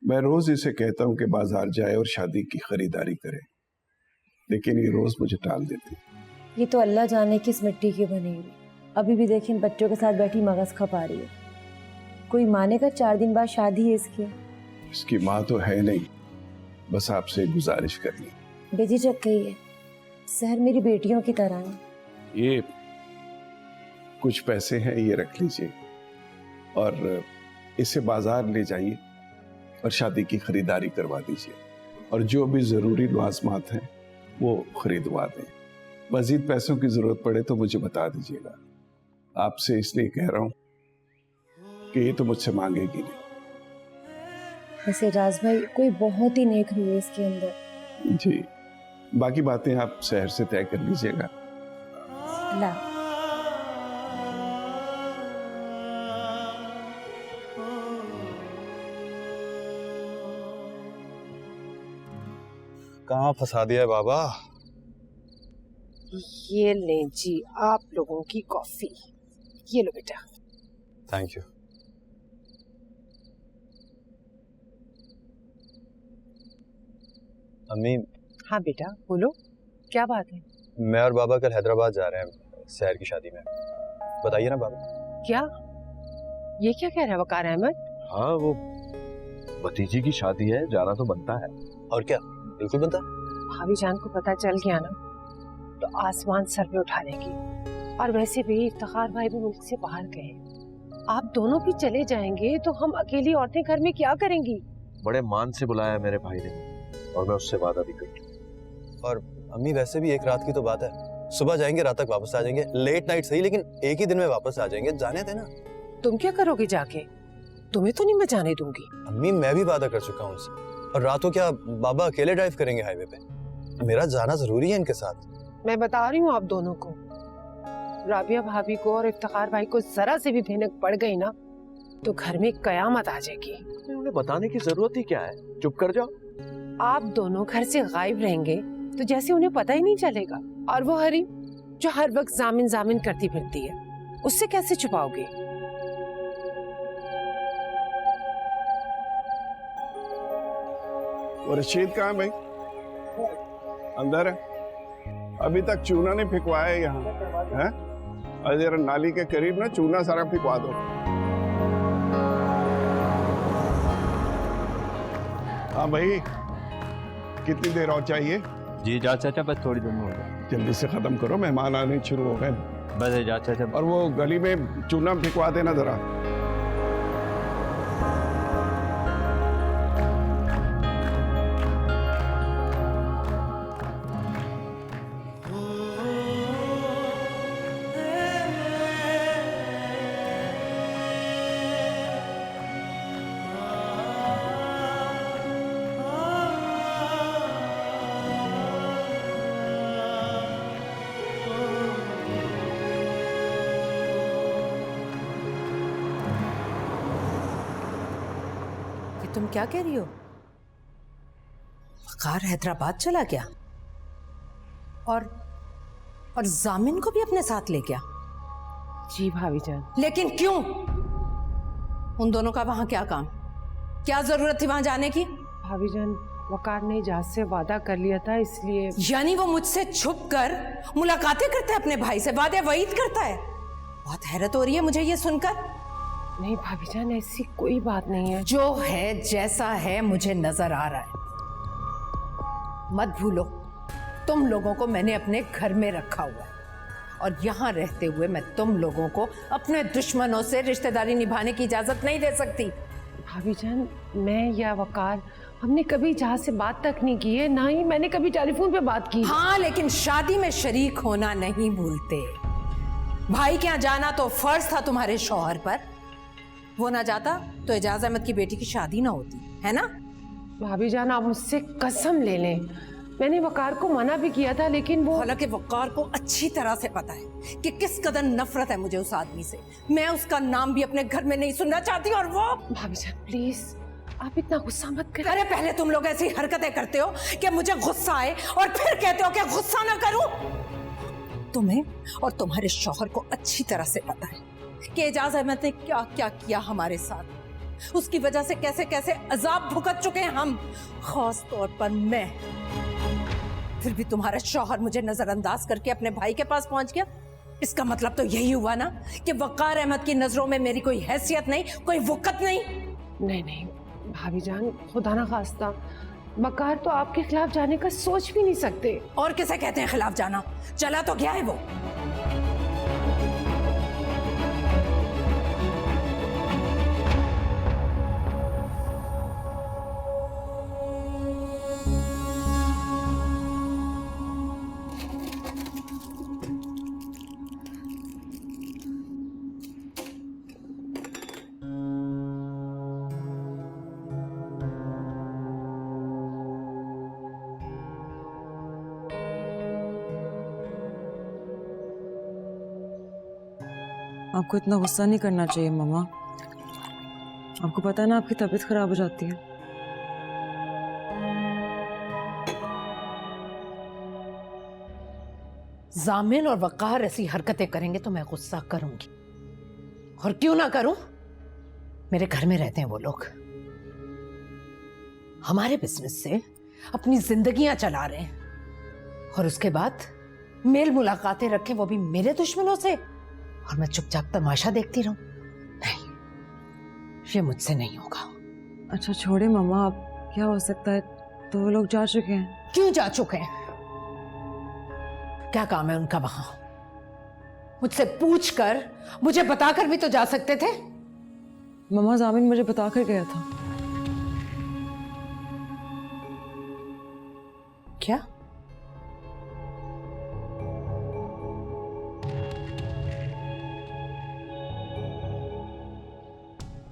मैं रोज इसे कहता हूँ कि बाजार जाए और शादी की खरीदारी करे, लेकिन ये रोज मुझे टाल देती। ये तो अल्लाह जाने किस मिट्टी की बनी हुई, अभी भी देखिए बच्चों के साथ बैठी मगज खपा रही है। कोई मानेगा 4 दिन बाद शादी है इसकी। इसकी माँ तो है नहीं, बस आपसे गुजारिश करनी। बेझिझक गई है, सहर मेरी बेटियों की तरह है। ये कुछ पैसे हैं, ये रख लीजिए और इसे बाजार ले जाइए और शादी की खरीदारी करवा दीजिए, और जो भी जरूरी लवाजमात हैं वो खरीदवा दें। मजीद पैसों की जरूरत पड़े तो मुझे बता दीजिएगा। आपसे इसलिए कह रहा हूं कि ये तो मुझसे मांगेगी नहीं। वैसे राज भाई कोई बहुत ही नेक रूह है इसके अंदर। जी, बाकी बातें आप शहर से तय कर लीजिएगा। ला कहाँ फंसा दिया है बाबा? ये लें जी आप लोगों की कॉफी, ये लो बेटा। Thank you. अम्मी। हाँ बेटा बोलो, क्या बात है? मैं और बाबा कल हैदराबाद जा रहे हैं सहर की शादी में, बताइए ना बाबा। क्या ये क्या कह रहा है वकार अहमद? हाँ, वो भतीजी की शादी है, जाना तो बनता है। और क्या, बिल्कुल बनता। भाभी जान को पता चल गया ना तो आसमान सर पे उठा लेगी। और वैसे भी इफ्तिखार भाई भी मुल्क से बाहर गए, आप दोनों भी चले जाएंगे तो हम अकेली औरतें घर में क्या करेंगी? बड़े मान से बुलाया मेरे भाई ने, और मैं उससे वादा भी कर। और अम्मी वैसे भी एक रात की तो बात है, सुबह जाएंगे रात तक वापस आ जाएंगे, लेट नाइट सही लेकिन एक ही दिन में वापस आ जाएंगे, जाने देना। तुम क्या करोगे जाके? तुम्हें तो नहीं मैं जाने दूंगी। अम्मी मैं भी वादा कर चुका हूँ उनसे, और रातों क्या बाबा अकेले ड्राइव करेंगे हाईवे पे? मेरा जाना जरूरी है इनके साथ। मैं बता रही हूँ आप दोनों को, राबिया भाभी को और इफ्तिखार भाई को जरा से भी भनक पड़ गई ना तो घर में कयामत आ जाएगी। उन्हें बताने की जरूरत ही क्या है, चुप कर जाओ। आप दोनों घर से गायब रहेंगे तो जैसे उन्हें पता ही नहीं चलेगा। और वो हरी जो हर वक्त जामिन जामिन करती फिरती है, उससे कैसे छुपाओगे? और रशीद कहाँ है भाई? अंदर है? अभी तक चूना नहीं फिकवाया यहाँ है? अरे जरा नाली के करीब ना चूना सारा फिकवा दो। हाँ भाई, कितनी देर और चाहिए? जी जा चाचा, बस थोड़ी देर में हो जाए। जल्दी से खत्म करो, मेहमान आने शुरू हो गए। बस जा चाचा। और वो गली में चूना फिकवा देना जरा। तुम क्या कह रही हो? वकार हैदराबाद चला गया और जामिन को भी अपने साथ ले गया? जी भाभी जान। लेकिन क्यों? उन दोनों का वहां क्या काम? क्या जरूरत थी वहां जाने की? भाभी जान, वकार ने इजाज़त से वादा कर लिया था इसलिए। यानी वो मुझसे छुप कर मुलाकातें करता है अपने भाई से, वादे वईद करता है? बहुत हैरत हो रही है मुझे ये सुनकर। नहीं भाभी जान, ऐसी कोई बात नहीं है। जो है जैसा है मुझे नजर आ रहा है। मत भूलो तुम लोगों को मैंने अपने घर में रखा हुआ है, और यहाँ रहते हुए मैं तुम लोगों को अपने दुश्मनों से रिश्तेदारी निभाने की इजाजत नहीं दे सकती। भाभी जान, मैं या वकार हमने कभी जहाँ से बात तक नहीं की है, ना ही मैंने कभी टेलीफोन पे बात की। हाँ, लेकिन शादी में शरीक होना नहीं भूलते। भाई के यहाँ जाना तो फर्ज था तुम्हारे शौहर पर, वो ना जाता तो एजाज अहमद की बेटी की शादी ना होती, है ना? भाभी जान, आप मुझसे कसम ले लें, मैंने वकार को मना भी किया था, लेकिन वो। हालांकि वकार को अच्छी तरह से पता है कि किस कदर नफरत है मुझे उस आदमी से। मैं उसका नाम भी अपने घर में नहीं सुनना चाहती। और वो। भाभी जान प्लीज, आप इतना गुस्सा मत करें। अरे पहले तुम लोग ऐसी हरकतें करते हो कि मुझे गुस्सा आए, और फिर कहते हो कि गुस्सा ना करूं। तुम्हें और तुम्हारे शौहर को अच्छी तरह से पता है कि एजाज अहमद ने क्या क्या किया हमारे साथ। उसकी वजह से कैसे कैसे अजाब भुगत चुके हैं हम, खास तौर पर मैं। फिर भी तुम्हारा शौहर मुझे नजरअंदाज करके अपने भाई के पास पहुंच गया। इसका मतलब तो यही हुआ ना कि वक़ार अहमद की नजरों में मेरी कोई हैसियत नहीं, कोई वक़्त नहीं। नहीं नहीं भाभी जान, खुदा ना खास्ता, वक़ार तो आपके खिलाफ जाने का सोच भी नहीं सकते। और किसे कहते हैं खिलाफ जाना? चला तो गया है वो। आपको इतना गुस्सा नहीं करना चाहिए मामा। आपको पता है ना आपकी तबीयत खराब हो जाती है। जामिन और वक़ार ऐसी हरकतें करेंगे तो मैं गुस्सा करूंगी, और क्यों ना करूं? मेरे घर में रहते हैं वो लोग, हमारे बिजनेस से अपनी जिंदगियां चला रहे हैं, और उसके बाद मेल मुलाकातें रखे, वो भी मेरे दुश्मनों से, और मैं चुपचाप तमाशा देखती रहूं? नहीं, ये मुझसे नहीं होगा। अच्छा छोड़े मामा, अब क्या हो सकता है, तो वो लोग जा चुके हैं। क्यों जा चुके हैं? क्या काम है उनका वहां? मुझसे पूछकर, मुझे बताकर भी तो जा सकते थे। मामा जामिन मुझे बता कर गया था। क्या?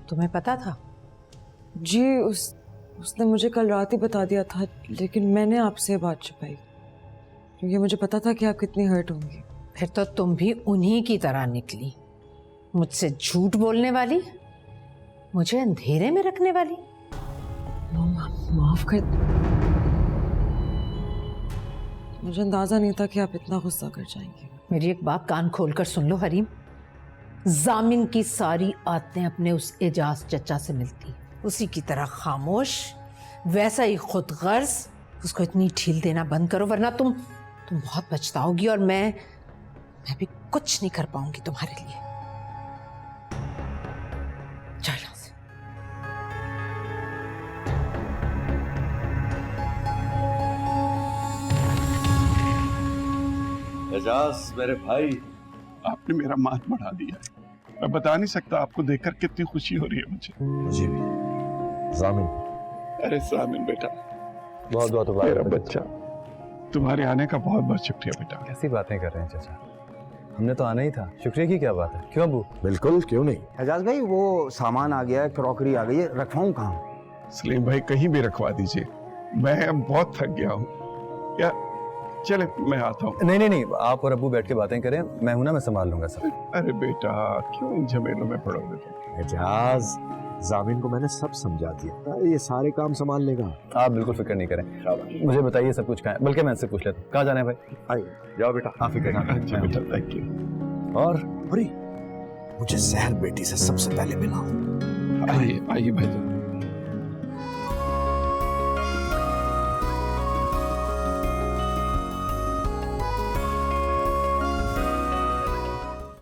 तुम्हें पता था? जी उसने मुझे कल रात ही बता दिया था, लेकिन मैंने आपसे बात छुपाई क्योंकि मुझे पता था कि आप कितनी हर्ट होंगी। फिर तो तुम भी उन्हीं की तरह निकली, मुझसे झूठ बोलने वाली, मुझे अंधेरे में रखने वाली। मामा माफ कर, मुझे अंदाजा नहीं था कि आप इतना गुस्सा कर जाएंगे। मेरी एक बात कान खोलकर सुन लो हरीम, जामिन की सारी आदतें अपने उस एजाज चचा से मिलती, उसी की तरह खामोश, वैसा ही खुद गर्ज। उसको इतनी ढील देना बंद करो, वरना तुम बहुत पछताओगी, और मैं भी कुछ नहीं कर पाऊंगी तुम्हारे लिए। चल यहाँ से। एजाज मेरे भाई, आपने मेरा मान बढ़ा दिया है। मैं बता नहीं सकता आपको देखकर कितनी खुशी हो रही है मुझे भी। जामिन, अरे सामिन बेटा, बहुत बहुत मेरा बच्चा, तुम्हारे आने का बहुत बहुत शुक्रिया बेटा। कैसी बातें कर रहे हैं चाचा, हमने तो आना ही था, शुक्रिया की क्या बात है? क्यों अबू? बिल्कुल, क्यों नहीं। एजाज भाई वो सामान आ गया है, क्रॉकरी आ गई है, रखवाऊं कहाँ? सलीम भाई कहीं भी रखवा दीजिए, मैं अब बहुत थक गया हूँ। या चले मैं आता हूँ। नहीं, आप और अब्बू बैठ के बातें करें, मैं हूं ना, मैं संभाल लूंगा सब। अरे बेटा क्यों इन झमेलों में पड़ोगे तुम? एजाज, जामिन को मैंने सब समझा दिया, ये सारे काम संभाल लेगा। आप बिल्कुल फिक्र नहीं करें, मुझे बताइए सब कुछ कहाँ है, बल्कि मैं इससे पूछ लेता हूँ कहाँ जाना है भाई। आइए जाओ बेटा, आप फिक्र ना अच्छा करें। बेटा, थैंक यू। और मुझे सहर बेटी से सबसे पहले मिला। आइए भाई।